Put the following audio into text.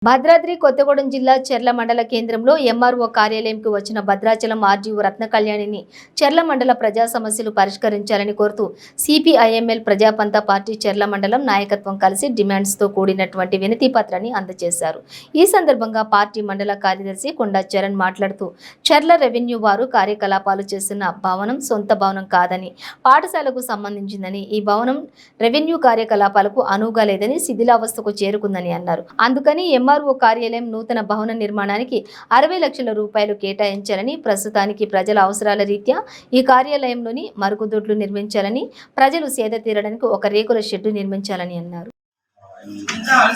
భద్రాద్రి కొత్తగూడెం జిల్లా చెర్ల మండల కేంద్రంలో ఎంఆర్ఓ కార్యాలయంకు వచ్చిన భద్రాచలం ఆర్జీఓ రత్న కళ్యాణిని చెర్ల మండల ప్రజా సమస్యలు పరిష్కరించాలని కోరుతూ సిపిఐఎంఎల్ ప్రజాపంత పార్టీ చెర్ల మండలం నాయకత్వం కలిసి డిమాండ్స్ తో కూడినటువంటి వినతి పత్రాన్ని అందజేశారు. ఈ సందర్భంగా పార్టీ మండల కార్యదర్శి కొండా చరణ్ మాట్లాడుతూ చెర్ల రెవెన్యూ వారు కార్యకలాపాలు చేస్తున్న భవనం సొంత భవనం కాదని, పాఠశాలకు సంబంధించిందని, ఈ భవనం రెవెన్యూ కార్యకలాపాలకు అనువుగా లేదని, శిథిలావస్థకు చేరుకుందని అన్నారు. అందుకని ఎంఆర్ఓ కార్యాలయం నూతన భవన నిర్మాణానికి 60 లక్షల రూపాయలు కేటాయించాలని, ప్రస్తుతానికి ప్రజల అవసరాల రీత్యా ఈ కార్యాలయంలోని మరుగుదొడ్లు నిర్మించాలని, ప్రజలు సేద తీరడానికి ఒక రేకుల షెడ్డు నిర్మించాలని అన్నారు. చాలా